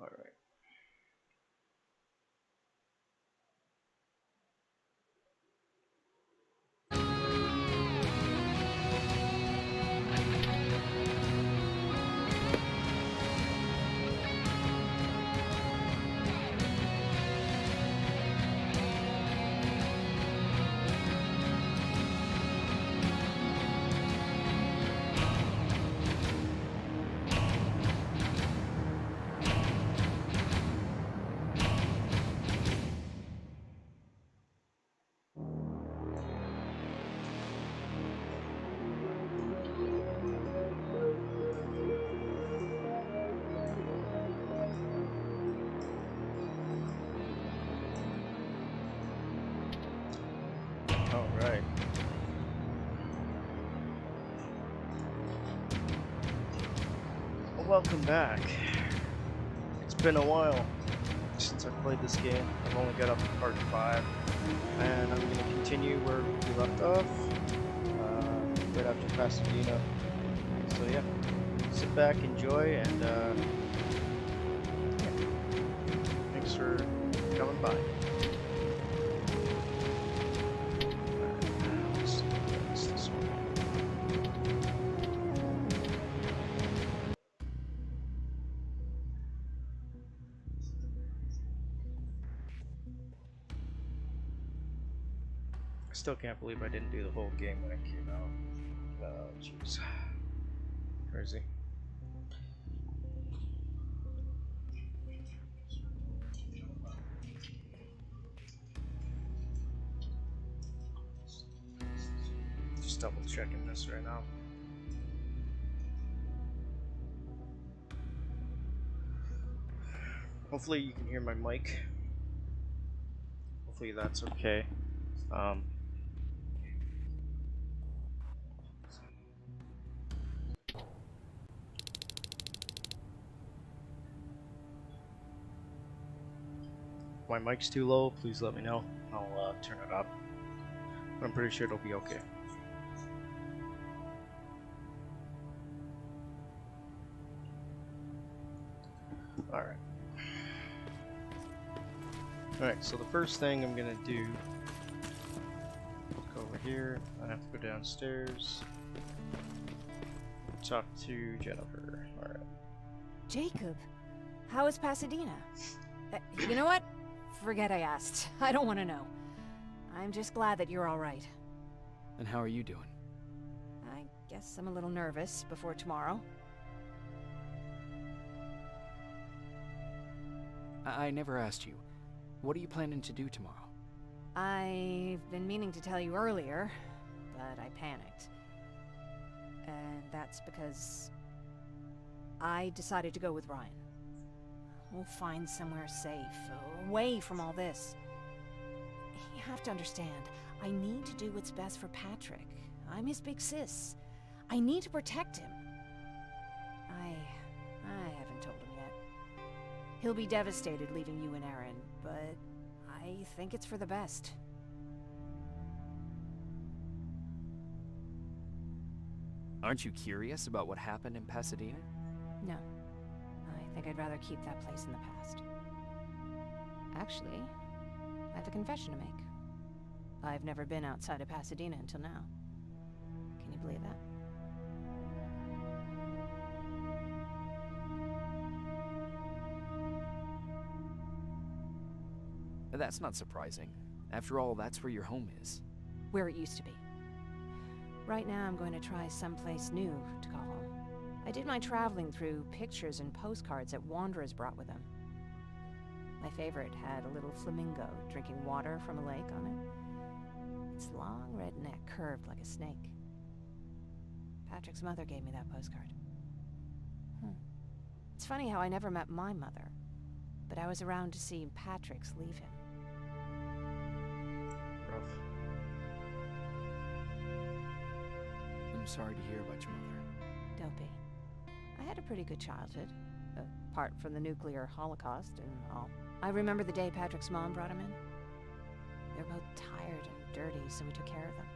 All right. All right. Well, welcome back. It's been a while since I played this game. I've only got up to part 5, and I'm going to continue where we left off, right after Pasadena. So yeah, sit back, enjoy, and yeah. Thanks for coming by. This one. I still can't believe I didn't do the whole game when it came out. Oh, jeez. Crazy. Just double checking this right now. Hopefully you can hear my mic. Hopefully that's okay. If my mic's too low, please let me know. I'll turn it up. But I'm pretty sure it'll be okay. Alright. Alright, so the first thing I'm gonna do, go over here. I have to go downstairs. Talk to Jennifer. Alright. Jacob, how is Pasadena? You know what? Forget I asked. I don't want to know. I'm just glad that you're all right. And how are you doing? I guess I'm a little nervous before tomorrow. I never asked you. What are you planning to do tomorrow? I've been meaning to tell you earlier, but I panicked. And that's because I decided to go with Ryan. We'll find somewhere safe, away from all this. You have to understand, I need to do what's best for Patrick. I'm his big sis. I need to protect him. I haven't told him yet. He'll be devastated leaving you and Aaron, but I think it's for the best. Aren't you curious about what happened in Pasadena? No. I think I'd rather keep that place in the past. Actually, I have a confession to make. I've never been outside of Pasadena until now. Can you believe that? That's not surprising. After all, that's where your home is. Where it used to be. Right now I'm going to try someplace new to call home. I did my traveling through pictures and postcards that wanderers brought with them. My favorite had a little flamingo drinking water from a lake on it. Its long red neck curved like a snake. Patrick's mother gave me that postcard. It's funny how I never met my mother, but I was around to see Patrick's leave him. Rough. I'm sorry to hear about your mother. Don't be. I had a pretty good childhood, apart from the nuclear holocaust and all. I remember the day Patrick's mom brought him in. They were both tired and dirty, so we took care of them.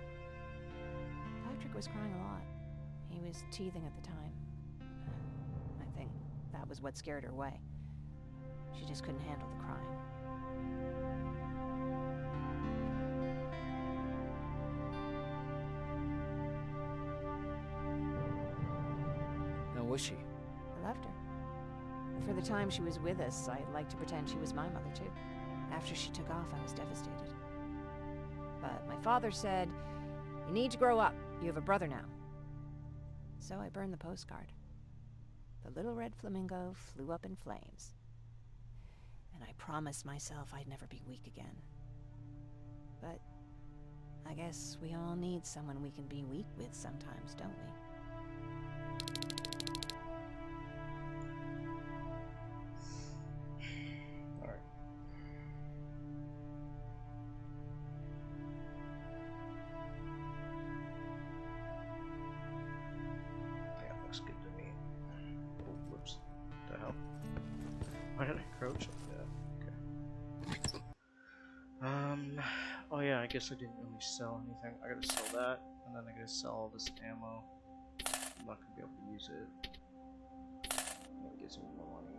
Patrick was crying a lot. He was teething at the time. I think that was what scared her away. She just couldn't handle the crying. How was she? I loved her. For the time she was with us, I liked to pretend she was my mother too. After she took off, I was devastated. But my father said, "You need to grow up. You have a brother now." So I burned the postcard. The little red flamingo flew up in flames. And I promised myself I'd never be weak again. But I guess we all need someone we can be weak with sometimes, don't we? Alright. Yeah, looks good to me. Oh, whoops. What the hell? Why did I crouch like that? Okay. Oh yeah, I guess I didn't really sell anything. I gotta sell that, and then I gotta sell all this ammo. I'm not gonna be able to use it. That gives me more money.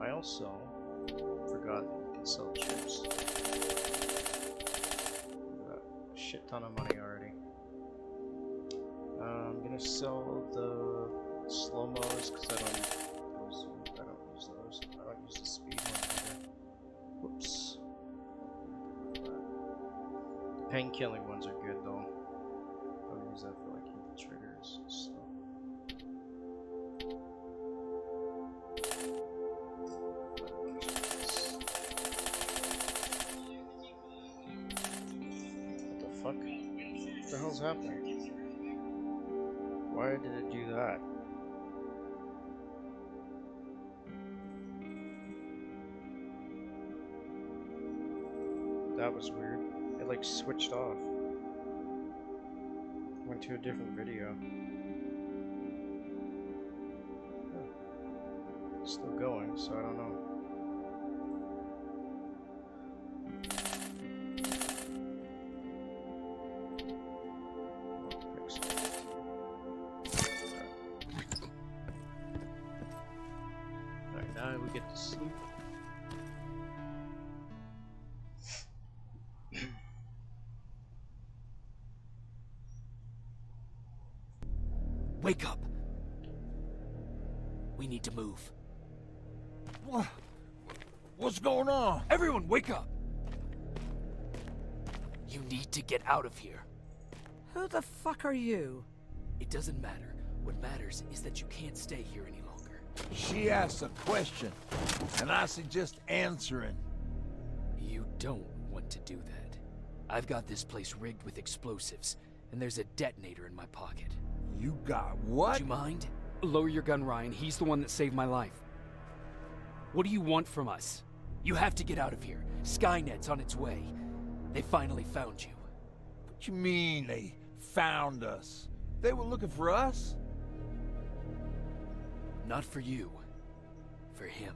I also forgot that you can sell chips. Got a shit ton of money already. I'm gonna sell the slow-mos because I don't use those. I don't use the speed one either. Whoops. The pain-killing ones are good though. I'll use that for like infiltrators and stuff. What the fuck? What the hell's happening? Why did it do that? That was weird. It like switched off. Went to a different video. Huh. It's still going, so I don't know. Alright, now we get to sleep. Wake up! We need to move. What's going on? Everyone, wake up! You need to get out of here. Who the fuck are you? It doesn't matter. What matters is that you can't stay here any longer. She asked a question, and I suggest answering. You don't want to do that. I've got this place rigged with explosives, and there's a detonator in my pocket. You got what? Would you mind? Lower your gun, Ryan. He's the one that saved my life. What do you want from us? You have to get out of here. Skynet's on its way. They finally found you. What you mean they found us? They were looking for us? Not for you. For him.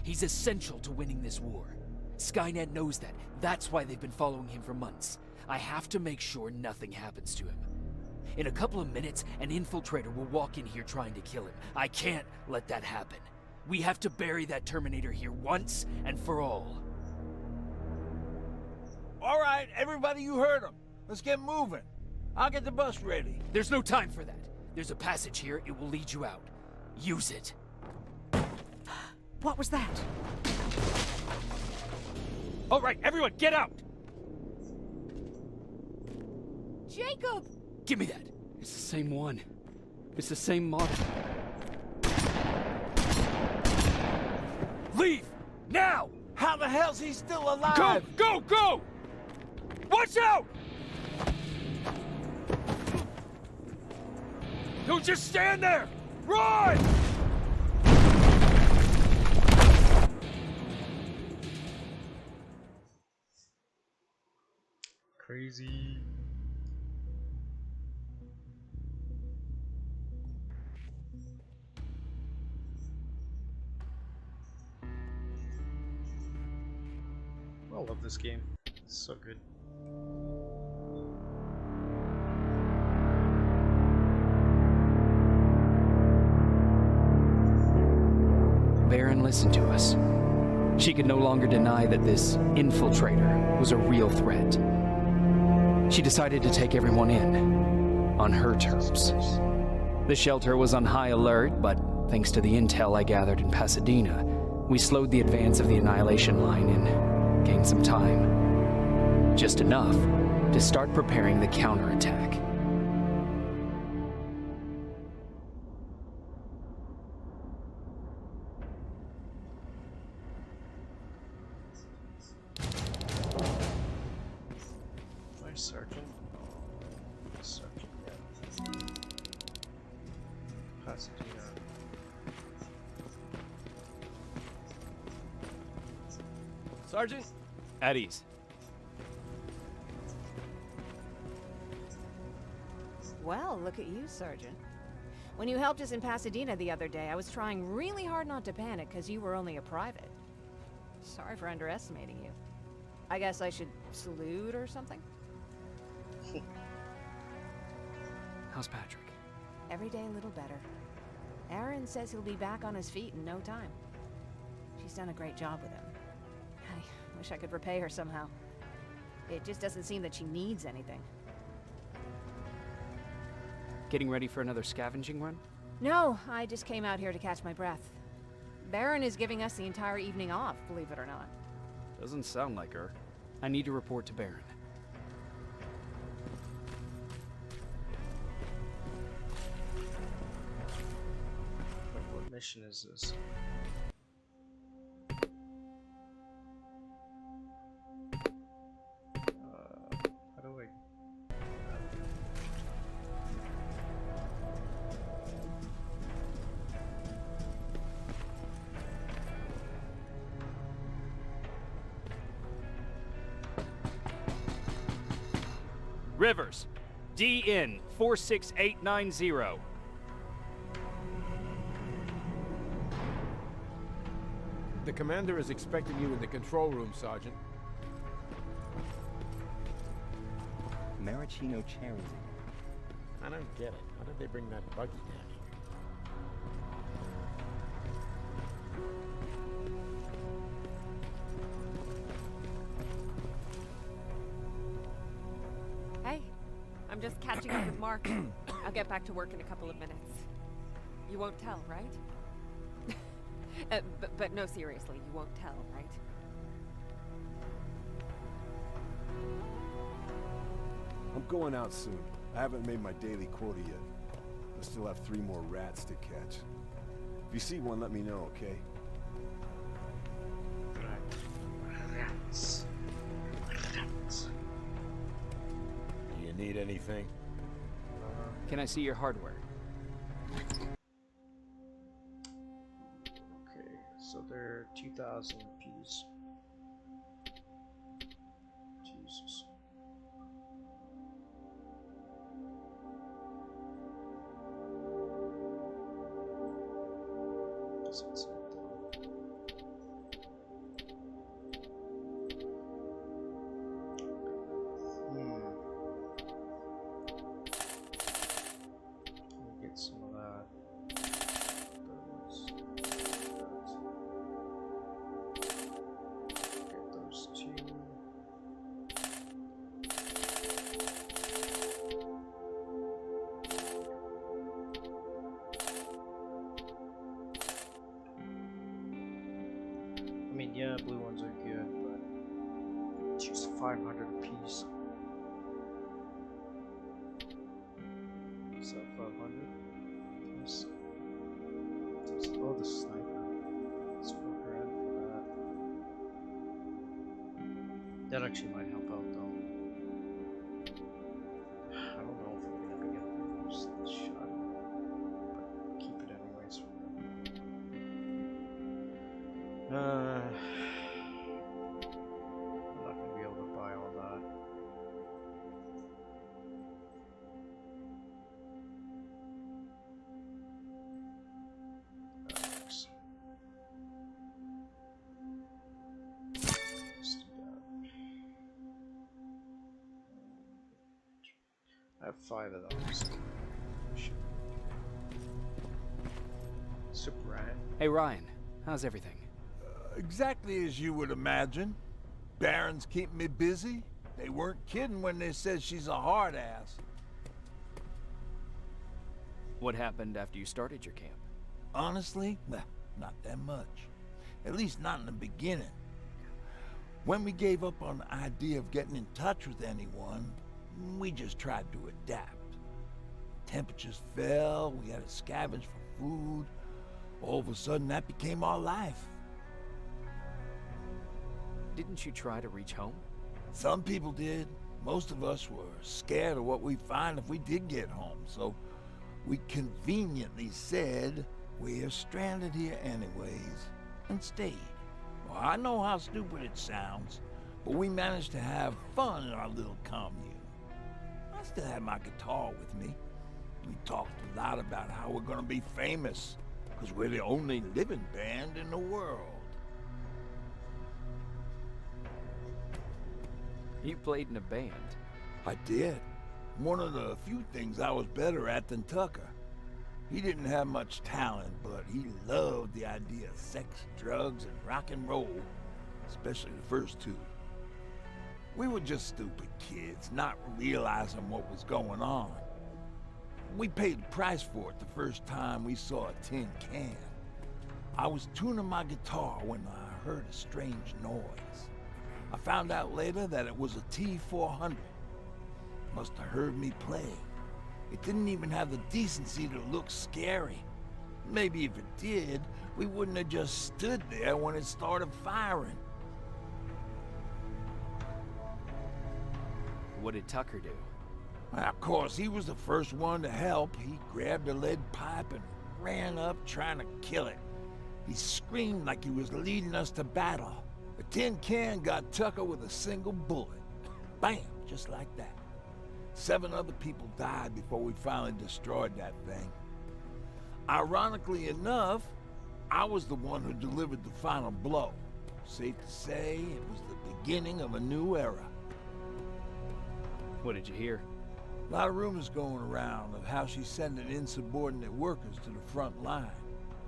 He's essential to winning this war. Skynet knows that. That's why they've been following him for months. I have to make sure nothing happens to him. In a couple of minutes, an infiltrator will walk in here trying to kill him. I can't let that happen. We have to bury that Terminator here once and for all. All right, everybody, you heard him. Let's get moving. I'll get the bus ready. There's no time for that. There's a passage here. It will lead you out. Use it. What was that? All right, everyone, get out! Jacob! Give me that. It's the same one. It's the same model. Leave! Now! How the hell's he still alive? Go! Go! Watch out! Don't just stand there! Run! Crazy. I love this game. It's so good. Baron listened to us. She could no longer deny that this infiltrator was a real threat. She decided to take everyone in, on her terms. The shelter was on high alert, but thanks to the intel I gathered in Pasadena, we slowed the advance of the Annihilation Line and gained some time. Just enough to start preparing the counterattack. Where's Sergeant? Sergeant, yeah. Pasadena. Sergeant? At ease. Well, look at you, Sergeant. When you helped us in Pasadena the other day, I was trying really hard not to panic because you were only a private. Sorry for underestimating you. I guess I should salute or something? How's Patrick? Every day a little better. Aaron says he'll be back on his feet in no time. She's done a great job with him. I wish I could repay her somehow. It just doesn't seem that she needs anything. Getting ready for another scavenging run? No, I just came out here to catch my breath. Baron is giving us the entire evening off, believe it or not. Doesn't sound like her. I need to report to Baron. What mission is this? How do I... Rivers, DN 46890. The commander is expecting you in the control room, Sergeant. Maraschino cherries in I don't get it. How did they bring that buggy down here? Hey, I'm just catching up with Mark. I'll get back to work in a couple of minutes. You won't tell, right? But no, seriously, you won't tell, right? I'm going out soon. I haven't made my daily quota yet. I still have 3 more rats to catch. If you see one, let me know, okay? Rats. Rats. Do you need anything? Can I see your hardware? Okay, so they're 2,000 apiece. Jesus. Doesn't say though. Let me get some of that. Get those 2. I mean, yeah, blue ones are good, but choose 500 apiece. Is that 500? Yes. Oh, the sniper. It's $4 grand for that. That actually might help out, though. I don't know if we're gonna be able to use this shot, but keep it anyways. I'm not gonna be able to buy all that. Let's do that. I have 5 of those. Super rat. Hey Ryan, How's everything? Exactly as you would imagine. Barons keep me busy. They weren't kidding when they said she's a hard ass. What happened after you started your camp? Honestly, well, not that much. At least not in the beginning. When we gave up on the idea of getting in touch with anyone, we just tried to adapt. Temperatures fell, we had to scavenge for food. All of a sudden, that became our life. Didn't you try to reach home? Some people did. Most of us were scared of what we'd find if we did get home, so we conveniently said we're stranded here anyways, and stayed. Well, I know how stupid it sounds, but we managed to have fun in our little commune. I still had my guitar with me. We talked a lot about how we're gonna be famous, because we're the only living band in the world. You played in a band. I did. One of the few things I was better at than Tucker. He didn't have much talent, but he loved the idea of sex, drugs, and rock and roll, especially the first two. We were just stupid kids, not realizing what was going on. We paid the price for it the first time we saw a tin can. I was tuning my guitar when I heard a strange noise. I found out later that it was a T-400. Must have heard me play. It didn't even have the decency to look scary. Maybe if it did, we wouldn't have just stood there when it started firing. What did Tucker do? Of course, he was the first one to help. He grabbed a lead pipe and ran up trying to kill it. He screamed like he was leading us to battle. The tin can got Tucker with a single bullet. Bam! Just like that. 7 other people died before we finally destroyed that thing. Ironically enough, I was the one who delivered the final blow. Safe to say, it was the beginning of a new era. What did you hear? A lot of rumors going around of how she's sending insubordinate workers to the front line.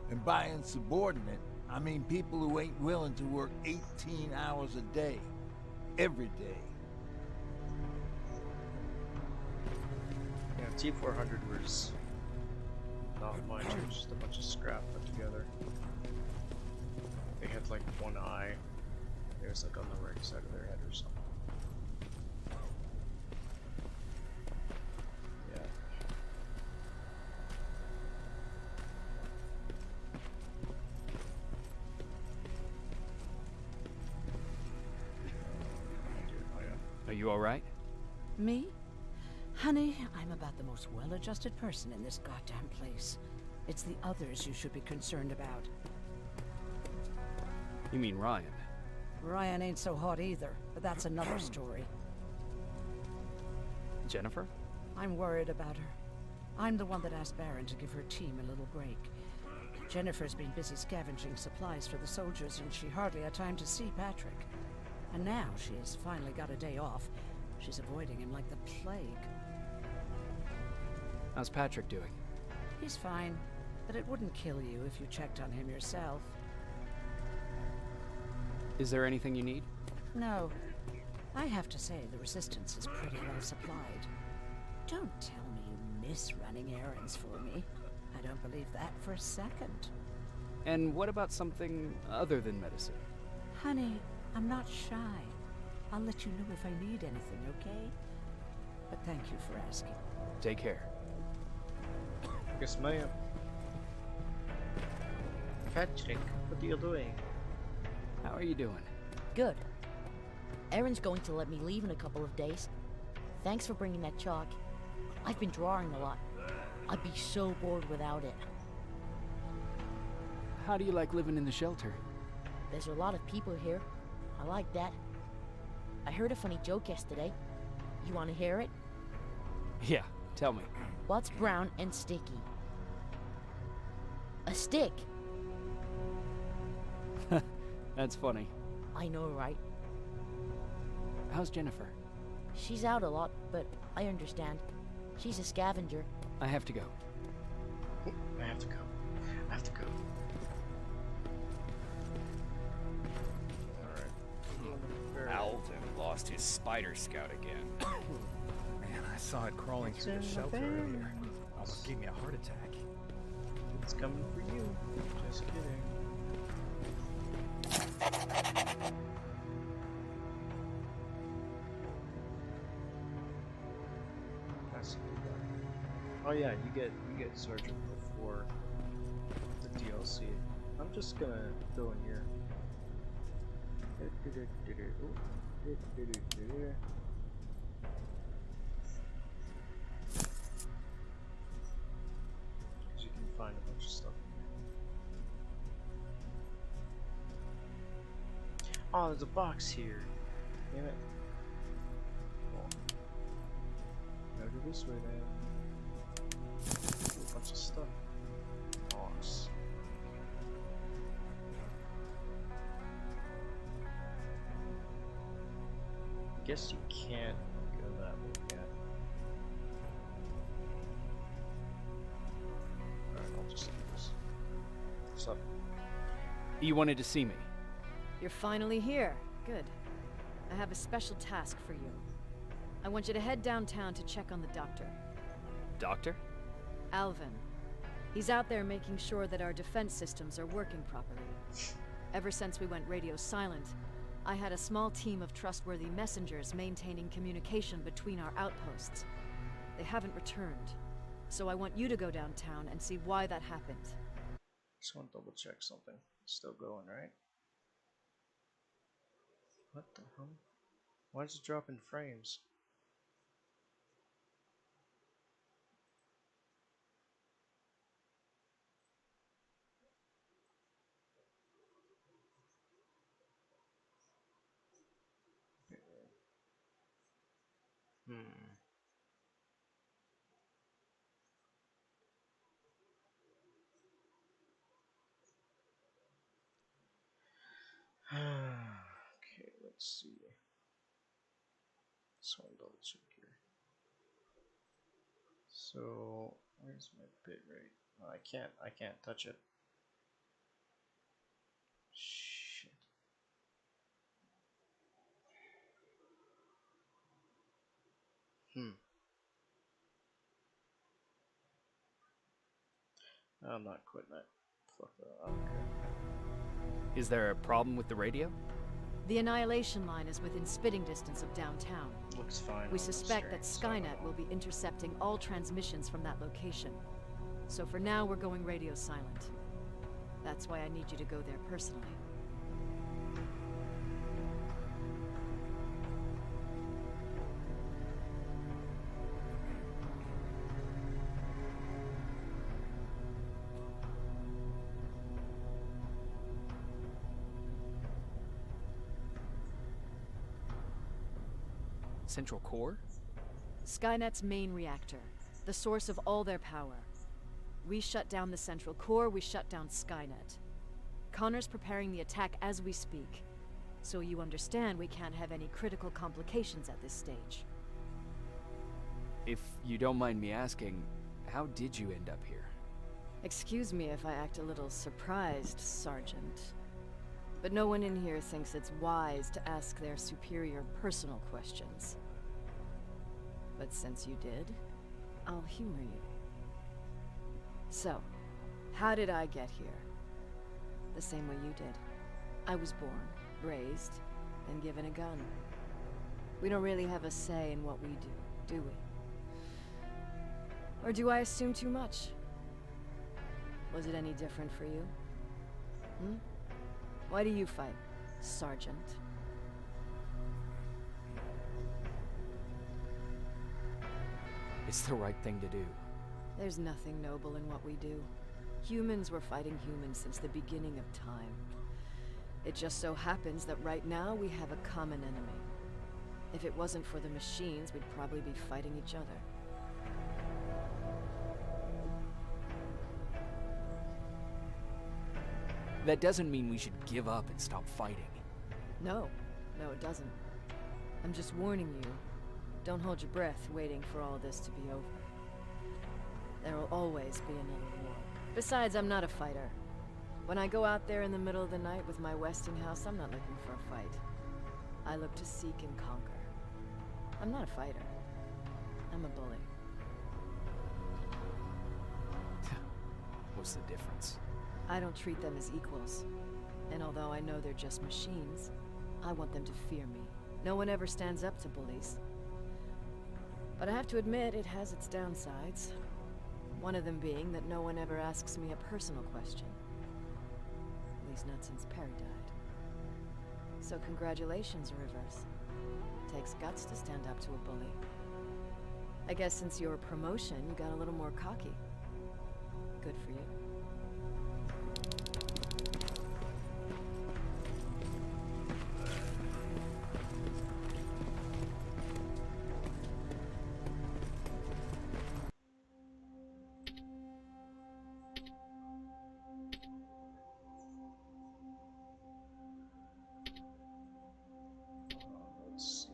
And by insubordinate, I mean people who ain't willing to work 18 hours a day, every day. Yeah, T-400 was not much, it was just a bunch of scrap put together. They had like one eye. It was like on the right side of their head or something. Yeah. Oh yeah. Are you alright? Me? Honey, I'm about the most well-adjusted person in this goddamn place. It's the others you should be concerned about. You mean Ryan? Ryan ain't so hot either, but that's another story. Jennifer? I'm worried about her. I'm the one that asked Baron to give her team a little break. Jennifer's been busy scavenging supplies for the soldiers, and she hardly had time to see Patrick. And now she's finally got a day off. She's avoiding him like the plague. How's Patrick doing? He's fine, but it wouldn't kill you if you checked on him yourself. Is there anything you need? No. I have to say, the Resistance is pretty well supplied. Don't tell me you miss running errands for me. I don't believe that for a second. And what about something other than medicine? Honey, I'm not shy. I'll let you know if I need anything, okay? But thank you for asking. Take care. Yes, ma'am. Patrick, what are you doing? How are you doing? Good. Erin's going to let me leave in a couple of days. Thanks for bringing that chalk. I've been drawing a lot. I'd be so bored without it. How do you like living in the shelter? There's a lot of people here. I like that. I heard a funny joke yesterday. You want to hear it? Yeah, tell me. What's brown and sticky? A stick. That's funny. I know, right? How's Jennifer? She's out a lot, but I understand. She's a scavenger. I have to go. I have to go. I have to go. spider scout again. Man, I saw it crawling What's through the in the shelter van? earlier. Almost gave me a heart attack. It's coming for you. Just kidding. That's a good one. Oh yeah, you get Sergeant before the DLC. I'm just gonna go in here. Because you can find a bunch of stuff in here. Oh, there's a box here. Damn it. Well, go to this way then. Ooh, a bunch of stuff. Box. I guess you can't go that way yet. Alright, I'll just do this. What's up? You wanted to see me? You're finally here. Good. I have a special task for you. I want you to head downtown to check on the doctor. Doctor? Alvin. He's out there making sure that our defense systems are working properly. Ever since we went radio silent, I had a small team of trustworthy messengers maintaining communication between our outposts. They haven't returned, so I want you to go downtown and see why that happened. Just want to double check something. It's still going, right? What the hell? Why is it dropping frames? Okay, let's see. Just want to double check here. So, where's my bit rate? Oh, I can't touch it. Shit. I'm not quitting it. Fuck that, I don't care. Is there a problem with the radio? The Annihilation line is within spitting distance of downtown. Looks fine. We on the suspect that stream, so- Skynet will be intercepting all transmissions from that location. So for now, we're going radio silent. That's why I need you to go there personally. Central Core? Skynet's main reactor, the source of all their power. We shut down the Central Core, we shut down Skynet. Connor's preparing the attack as we speak, so you understand we can't have any critical complications at this stage. If you don't mind me asking, how did you end up here? Excuse me if I act a little surprised, Sergeant. But no one in here thinks it's wise to ask their superior personal questions. But since you did, I'll humor you. So, how did I get here? The same way you did. I was born, raised, and given a gun. We don't really have a say in what we do we? Or do I assume too much? Was it any different for you? Why do you fight, Sergeant? It's the right thing to do. There's nothing noble in what we do. Humans were fighting humans since the beginning of time. It just so happens that right now we have a common enemy. If it wasn't for the machines, we'd probably be fighting each other. That doesn't mean we should give up and stop fighting. No, it doesn't. I'm just warning you. Don't hold your breath waiting for all this to be over. There will always be another war. Besides, I'm not a fighter. When I go out there in the middle of the night with my Westinghouse, I'm not looking for a fight. I look to seek and conquer. I'm not a fighter. I'm a bully. What's the difference? I don't treat them as equals. And although I know they're just machines, I want them to fear me. No one ever stands up to bullies. But I have to admit, it has its downsides. One of them being that no one ever asks me a personal question. At least not since Perry died. So congratulations, Rivers. Takes guts to stand up to a bully. I guess since your promotion, you got a little more cocky. Good for you. Let's see.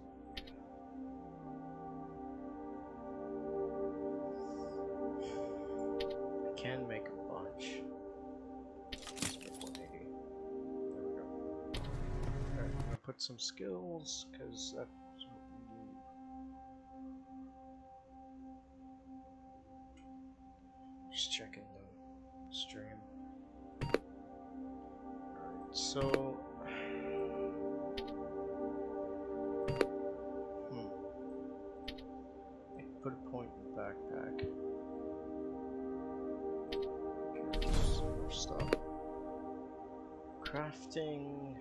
I can make a bunch. Let's make 180. There we go. Alright, I'm gonna put some skills, because that's what we need. Just checking the stream. Alright, so put a point in the backpack. Okay, some more stuff. Crafting.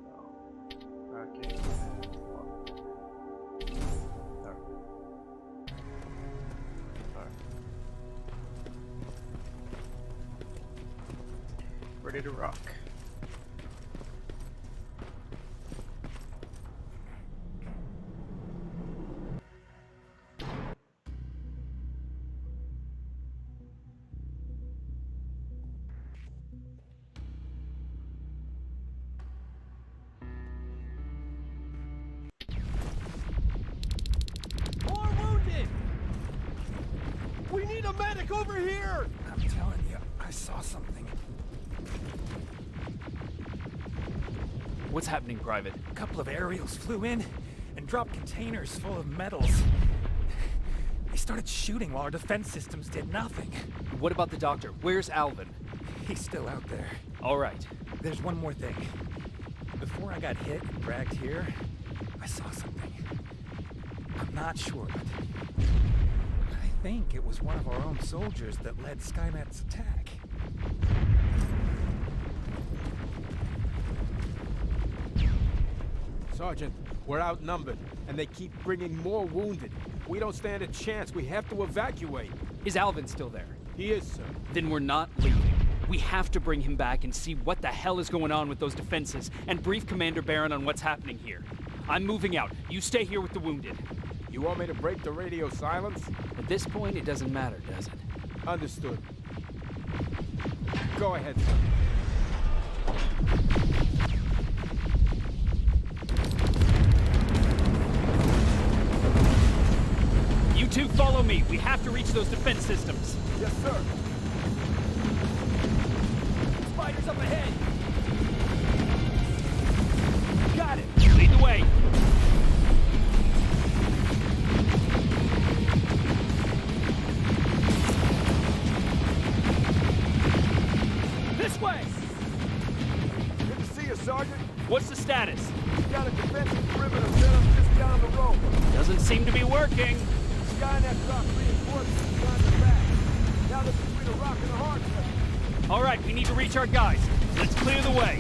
No. Cracking. Alright. Alright. Ready to rock. More wounded! We need a medic over here! I'm telling you, I saw something. What's happening, Private? A couple of aerials flew in and dropped containers full of metals. They started shooting while our defense systems did nothing. What about the doctor? Where's Alvin? He's still out there. All right. There's one more thing. Before I got hit and dragged here, I saw something. I'm not sure, but I think it was one of our own soldiers that led Skynet's attack. Sergeant, we're outnumbered, and they keep bringing more wounded. We don't stand a chance. We have to evacuate. Is Alvin still there? He is, sir. Then we're not leaving. We have to bring him back and see what the hell is going on with those defenses, and brief Commander Barron on what's happening here. I'm moving out. You stay here with the wounded. You want me to break the radio silence? At this point, it doesn't matter, does it? Understood. Go ahead, sir. You two follow me. We have to reach those defense systems. Yes, sir. Spiders up ahead. Got it. Lead the way. This way. Good to see you, Sergeant. What's the status? We got a defensive perimeter set up just down the road. Doesn't seem to be working. Skynet dropped reinforcements behind the back. Now they're between a rock and a hard place. All right, we need to reach our guys. Let's clear the way.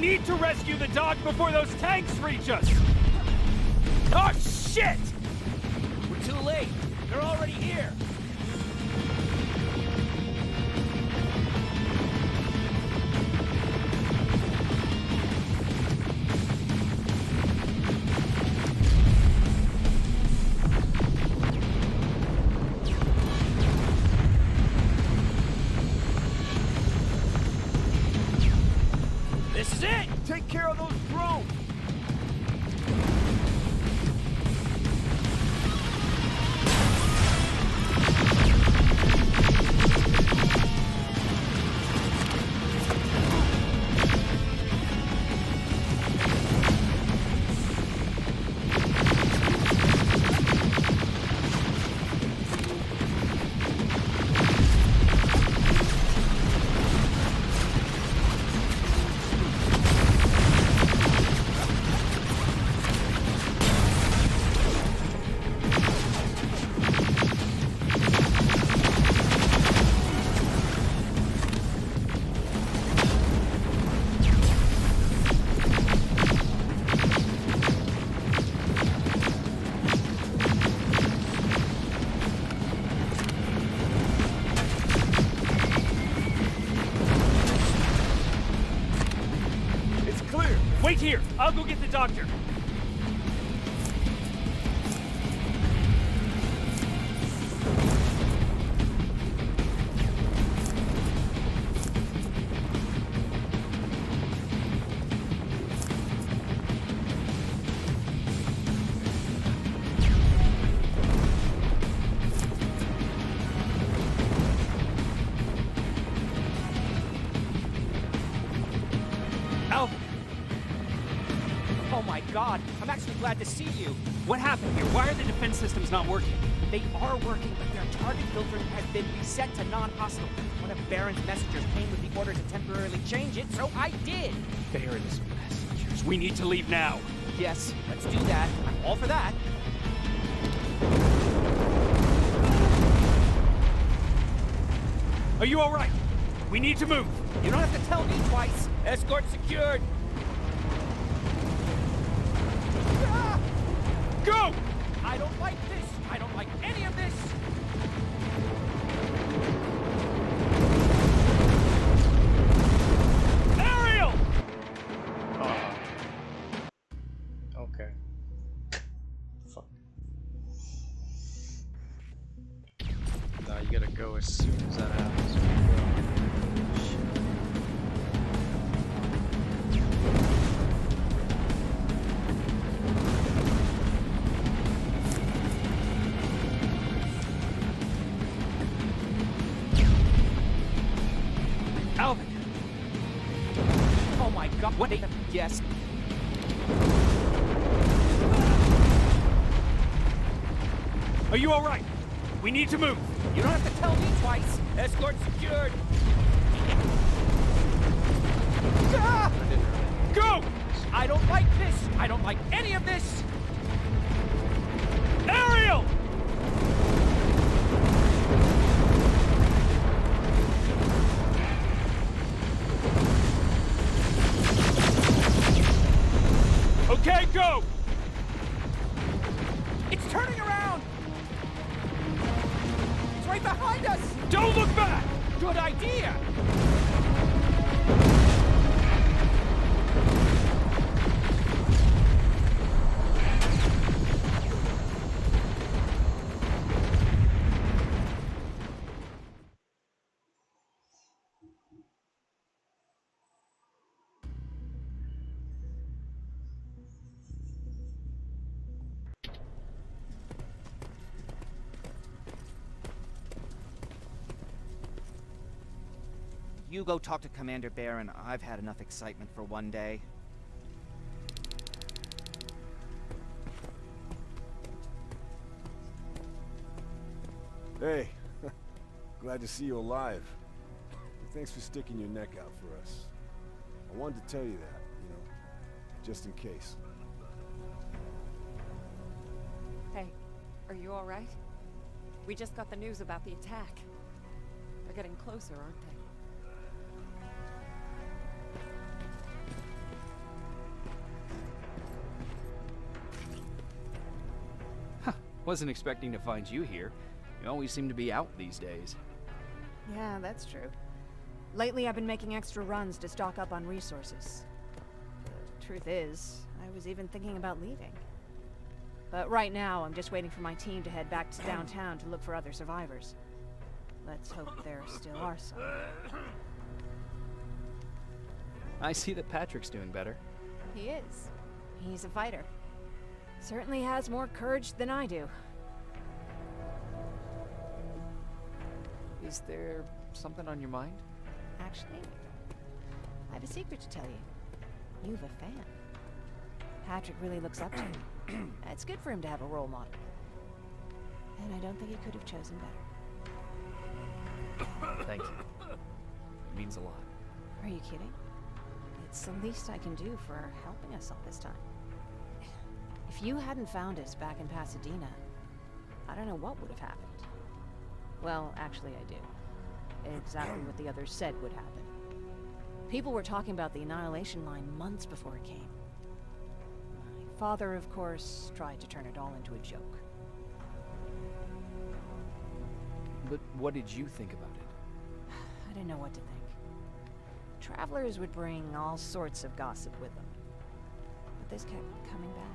need to rescue the dog before those tanks reach us! Oh, shit! We're too late. They're already here. This is it! Take care of those drones! Wait here! I'll go get the doctor! Alvin! Oh my god, I'm actually glad to see you. What happened here? Why are the defense systems not working? They are working, but their target filtering has been reset to non-hostile. One of Baron's messengers came with the order to temporarily change it, so I did. Baron's messengers. We need to leave now. Yes, let's do that. I'm all for that. Are you alright? We need to move. You don't have to tell me twice. Escort secured. Go! I don't like this. I don't like any of this. Ariel! Okay. Fuck. Nah, you gotta go as soon as that happens. Alvin! Oh my god, what? Yes. Are you alright? We need to move. You don't have to tell me twice. Escort secured. Ah! Go! I don't like this. I don't like any of this. Ariel! Okay, go! It's turning around! It's right behind us! Don't look back! Good idea! You go talk to Commander Baron. I've had enough excitement for one day. Hey, glad to see you alive. Thanks for sticking your neck out for us. I wanted to tell you that, just in case. Hey, are you all right? We just got the news about the attack. They're getting closer, aren't they? Wasn't expecting to find you here. You always seem to be out these days. Yeah, that's true. Lately, I've been making extra runs to stock up on resources. The truth is, I was even thinking about leaving. But right now, I'm just waiting for my team to head back to downtown to look for other survivors. Let's hope there still are some. I see that Patrick's doing better. He is. He's a fighter. Certainly has more courage than I do. Is there something on your mind? Actually, I have a secret to tell you. You've a fan. Patrick really looks up to you. It's good for him to have a role model. And I don't think he could have chosen better. Thank you. It means a lot. Are you kidding? It's the least I can do for helping us all this time. If you hadn't found us back in Pasadena, I don't know what would have happened. Well, actually I do. Exactly what the others said would happen. People were talking about the Annihilation Line months before it came. My father, of course, tried to turn it all into a joke. But what did you think about it? I didn't know what to think. Travelers would bring all sorts of gossip with them. But this kept coming back.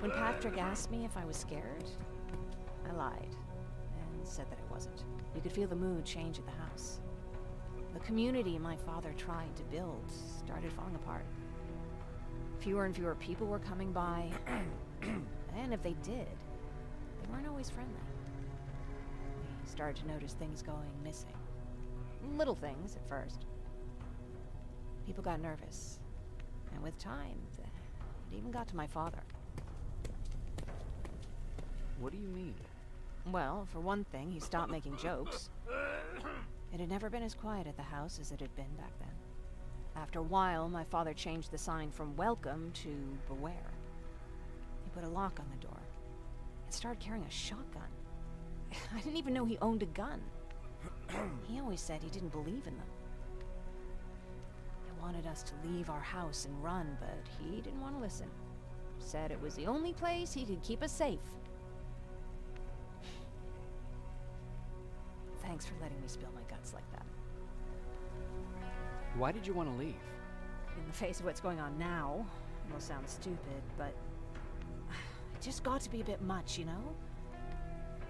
When Patrick asked me if I was scared, I lied and said that I wasn't. You could feel the mood change at the house. The community my father tried to build started falling apart. Fewer and fewer people were coming by, and if they did, they weren't always friendly. We started to notice things going missing. Little things at first. People got nervous, and with time, it even got to my father. What do you mean? Well, for one thing, he stopped making jokes. It had never been as quiet at the house as it had been back then. After a while, my father changed the sign from welcome to beware. He put a lock on the door and started carrying a shotgun. I didn't even know he owned a gun. He always said he didn't believe in them. He wanted us to leave our house and run, but he didn't want to listen. Said it was the only place he could keep us safe. Thanks for letting me spill my guts like that. Why did you want to leave? In the face of what's going on now, it will sound stupid, but it just got to be a bit much, you know?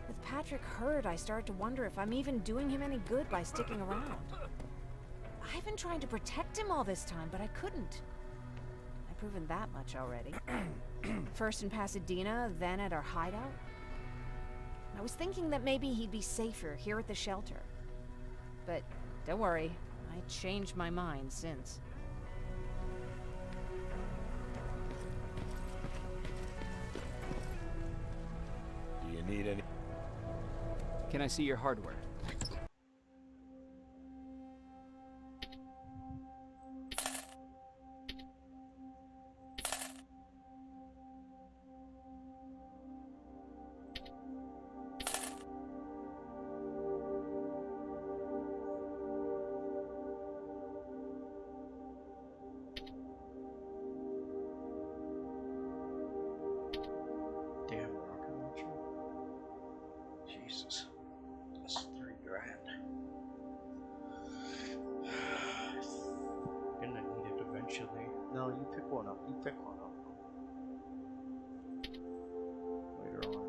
With Patrick hurt, I started to wonder if I'm even doing him any good by sticking around. I've been trying to protect him all this time, but I couldn't. I've proven that much already. First in Pasadena, then at our hideout. I was thinking that maybe he'd be safer here at the shelter. But don't worry, I changed my mind since. Do you need any? Can I see your hardware? Damn rocket launcher. Jesus. That's $3 grand. Gonna need it eventually. No, you pick one up. You pick one up. Later on.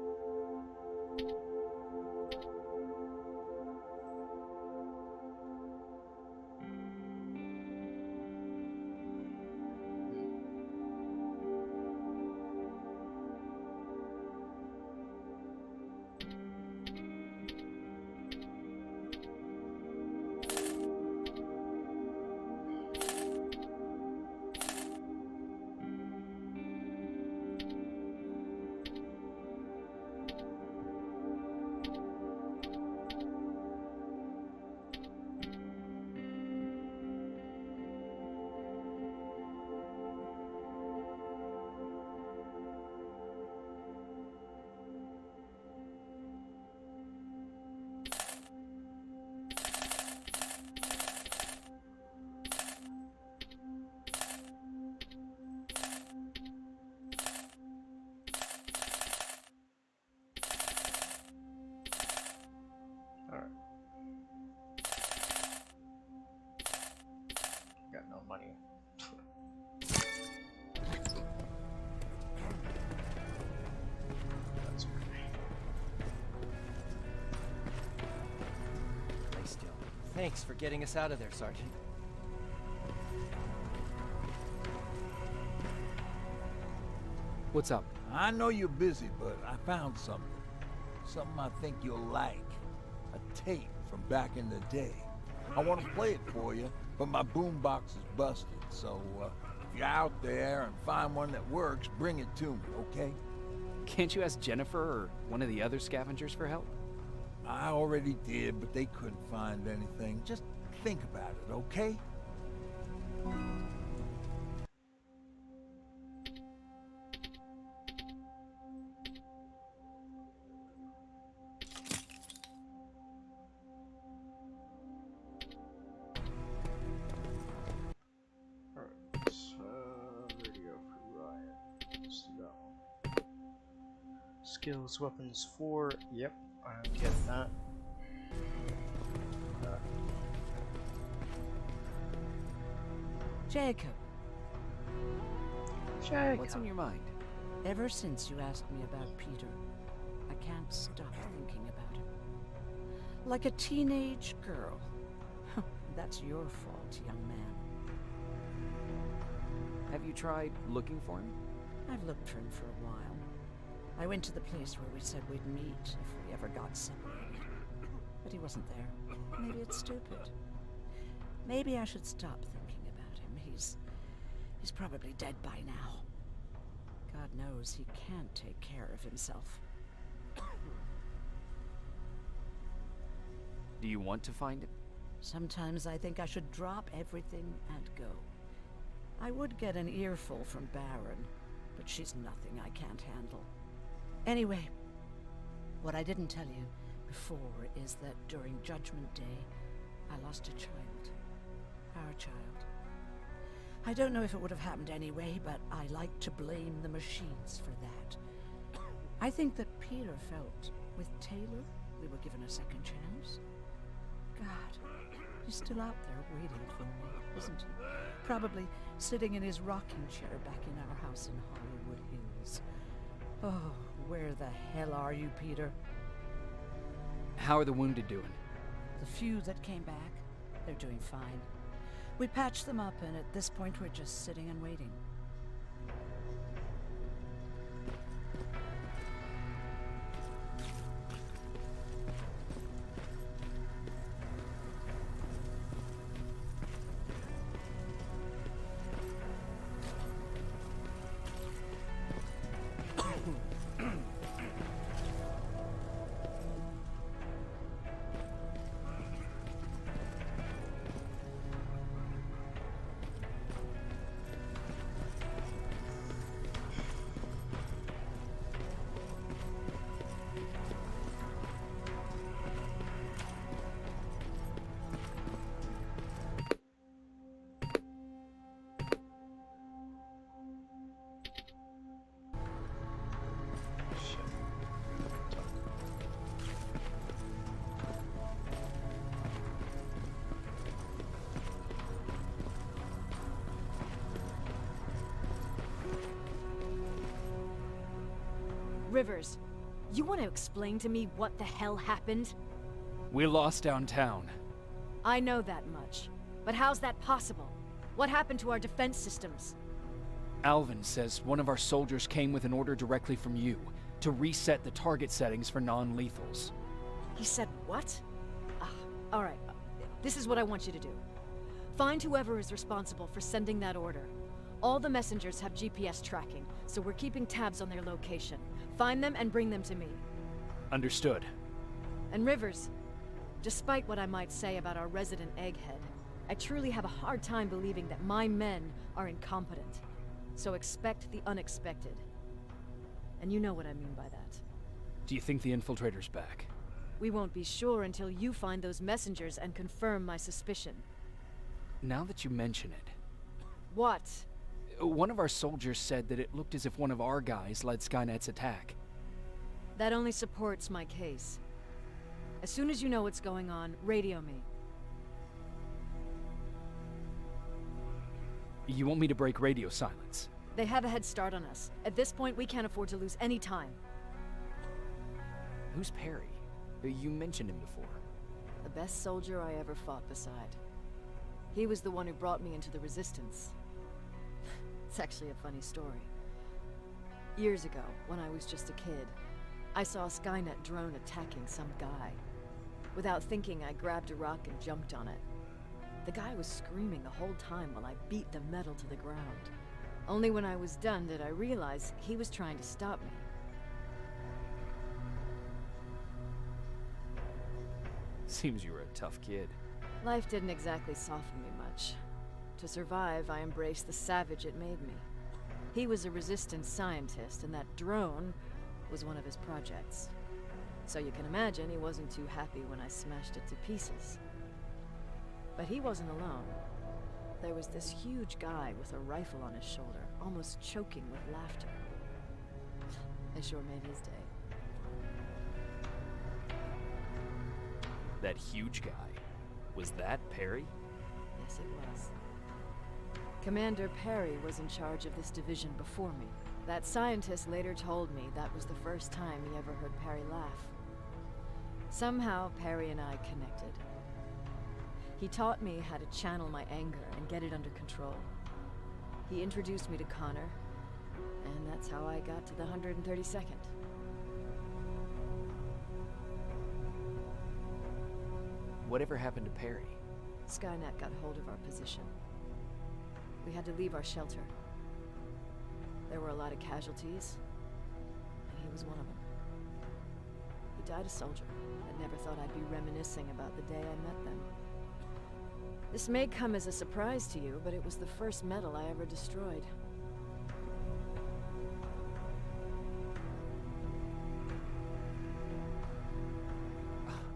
Thanks for getting us out of there, Sergeant. What's up? I know you're busy, but I found something. Something I think you'll like. A tape from back in the day. I want to play it for you, but my boombox is busted, so if you're out there and find one that works, bring it to me, okay? Can't you ask Jennifer or one of the other scavengers for help? I already did, but they couldn't find anything. Just think about it, okay? Radio for Ryan. Let's do that one. Skills, weapons 4. Yep, I'm getting that. Jacob, What's on your mind? ever since you asked me about Peter, I can't stop thinking about him. Like a teenage girl. That's your fault, young man. Have you tried looking for him? I've looked for him for a while. I went to the place where we said we'd meet if we ever got separated. But he wasn't there. Maybe it's stupid. Maybe I should stop thinking about him. He's probably dead by now. God knows he can't take care of himself. Do you want to find him? Sometimes I think I should drop everything and go. I would get an earful from Baron, but she's nothing I can't handle. Anyway, what I didn't tell you before is that during Judgment Day, I lost a child. Our child. I don't know if it would have happened anyway, but I like to blame the machines for that. I think that Peter felt with Taylor we were given a second chance. God, he's still out there waiting for me, isn't he? Probably sitting in his rocking chair back in our house in Hollywood Hills. Oh, where the hell are you, Peter? How are the wounded doing? The few that came back, they're doing fine. We patched them up, and at this point we're just sitting and waiting. Rivers, you want to explain to me what the hell happened? We lost downtown. I know that much. But how's that possible? What happened to our defense systems? Alvin says one of our soldiers came with an order directly from you to reset the target settings for non-lethals. He said what? Alright, this is what I want you to do. Find whoever is responsible for sending that order. All the messengers have GPS tracking, so we're keeping tabs on their location. Find them and bring them to me. Understood. And Rivers, despite what I might say about our resident egghead, I truly have a hard time believing that my men are incompetent. So expect the unexpected. And you know what I mean by that. Do you think the infiltrator's back? We won't be sure until you find those messengers and confirm my suspicion. Now that you mention it, What? one of our soldiers said that it looked as if one of our guys led Skynet's attack. That only supports my case. As soon as you know what's going on, radio me. You want me to break radio silence? They have a head start on us. At this point, we can't afford to lose any time. Who's Perry? You mentioned him before. The best soldier I ever fought beside. He was the one who brought me into the Resistance. It's actually a funny story. Years ago, when I was just a kid, I saw a Skynet drone attacking some guy. Without thinking, I grabbed a rock and jumped on it. The guy was screaming the whole time while I beat the metal to the ground. Only when I was done did I realize he was trying to stop me. Seems you were a tough kid. Life didn't exactly soften me much. To survive, I embraced the savage it made me. He was a Resistance scientist, and that drone was one of his projects. So you can imagine he wasn't too happy when I smashed it to pieces. But he wasn't alone. There was this huge guy with a rifle on his shoulder, almost choking with laughter. I sure made his day. That huge guy. Was that Perry? Yes, it was. Commander Perry was in charge of this division before me. That scientist later told me that was the first time he ever heard Perry laugh. Somehow, Perry and I connected. He taught me how to channel my anger and get it under control. He introduced me to Connor, and that's how I got to the 132nd. Whatever happened to Perry? Skynet got hold of our position. We had to leave our shelter. There were a lot of casualties, and he was one of them. He died a soldier. I never thought I'd be reminiscing about the day I met them. This may come as a surprise to you, but it was the first metal I ever destroyed.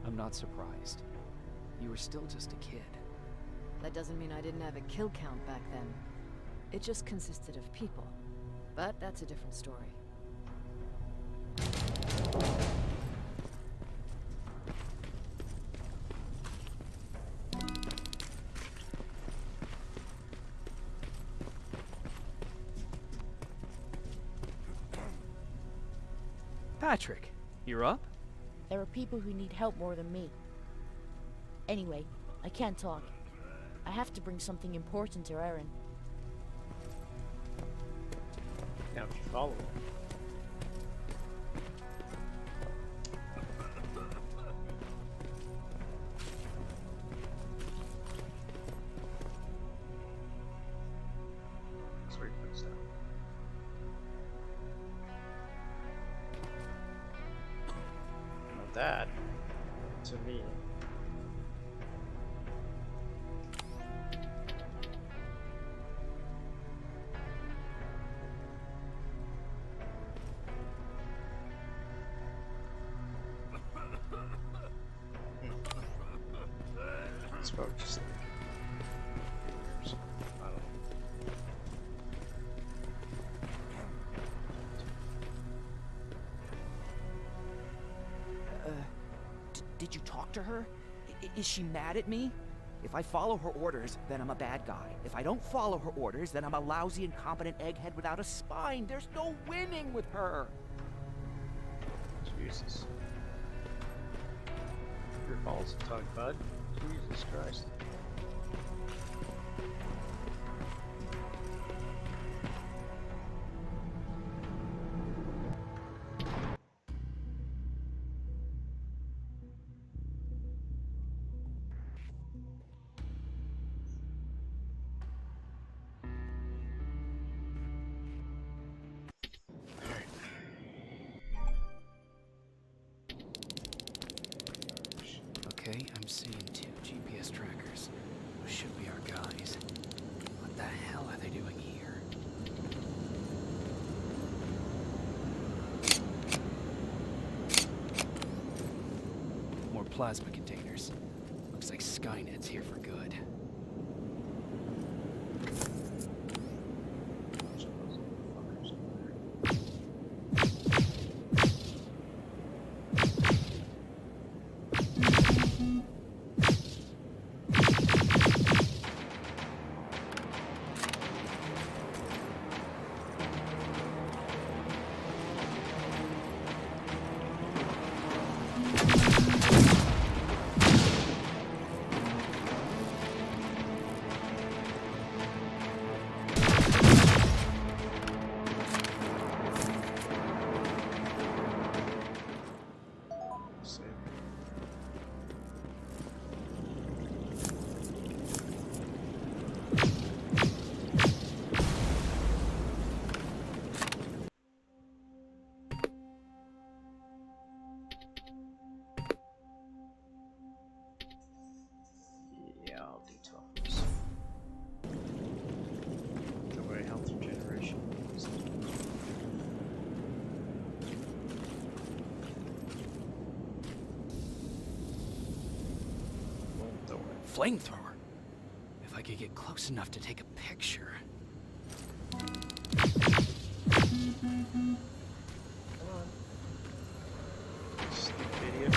I'm not surprised. You were still just a kid. That doesn't mean I didn't have a kill count back then. It just consisted of people. But that's a different story. Patrick, you're up? There are people who need help more than me. Anyway, I can't talk. I have to bring something important to Erin. Now if you follow him. That's where he puts down. Now that, to me, it's probably just like years. I don't know. Did you talk to her? Is she mad at me? If I follow her orders, then I'm a bad guy. If I don't follow her orders, then I'm a lousy, incompetent egghead without a spine. There's no winning with her. Jesus. Your balls to talk, bud. Jesus Christ. Okay, I'm seeing 2 GPS trackers. Those should be our guys. What the hell are they doing here? More plasma containers. Looks like Skynet's here for good. flamethrower. If I could get close enough to take a picture. Come on. Stupid idiot.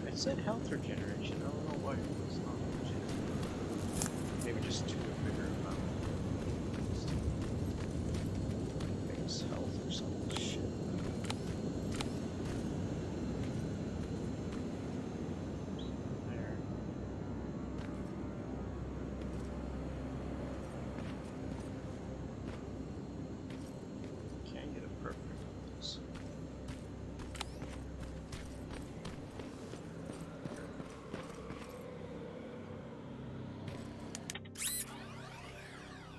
It said health regeneration. I don't know why it was not regeneration. Maybe just to a bigger amount. Maybe it's health or some shit. There. Can't get it perfect with this.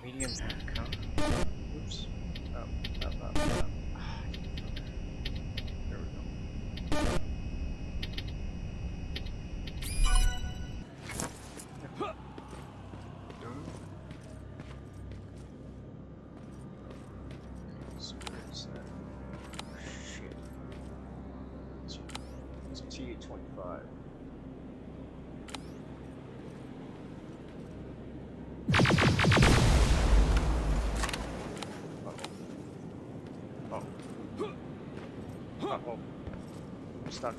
Medium hack, huh? Oops. Up. There we go. So where is that? Shit. It's T25. Uh-oh. I'm stuck.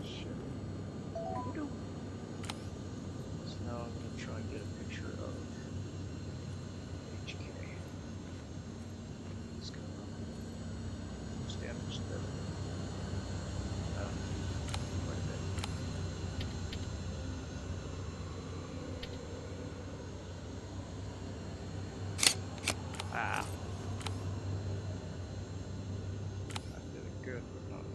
Shit. So now I'm gonna try and get a picture of HK. What's going on? What's damage there? Quite a bit. Ah. I did it good, but not.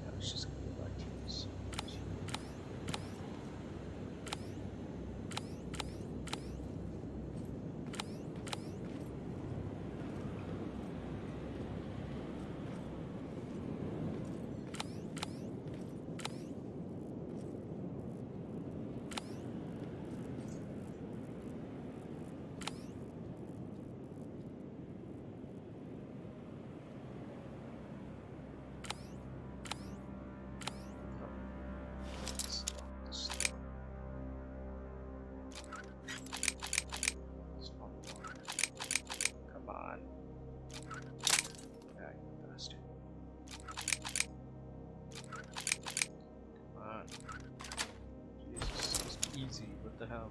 Yeah, let's just go back to this. Come on. Yeah, you bastard. Come on. Jesus, it's easy. What the hell?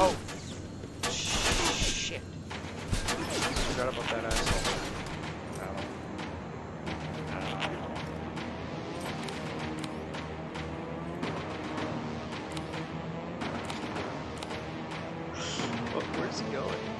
Oh! Shit! Forgot about that asshole. Oh, where's he going?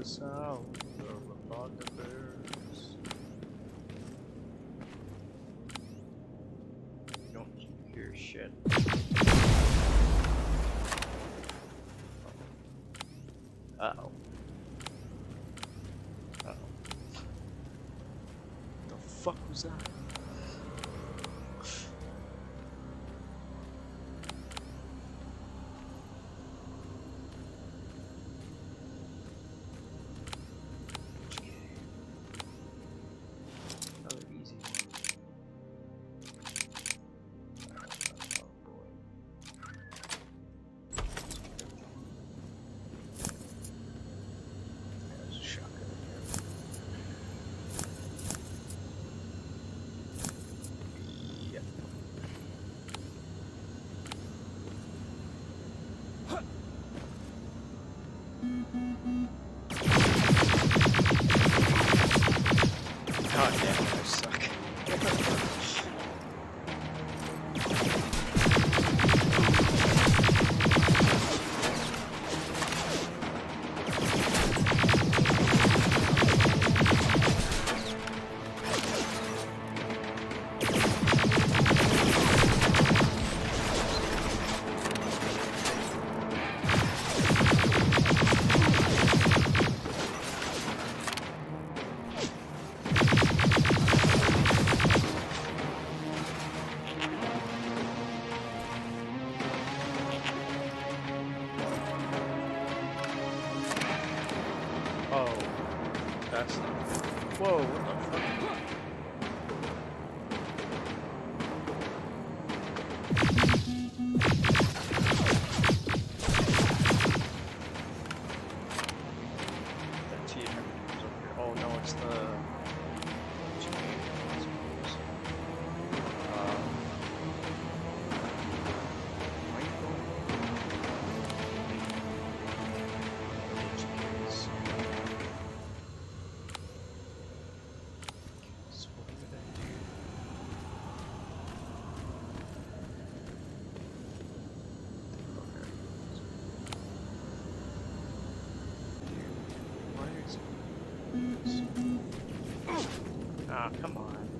the sound of the pocket bears. You don't hear shit. Uh-oh. Uh-oh. The fuck was that? Another easy one. Oh boy. There's a shotgun in here. Yep. God damn it, I suck. Oh, that's not. Whoa, what the fuck? That T comes over here. Oh no, it's the. Ah, come on.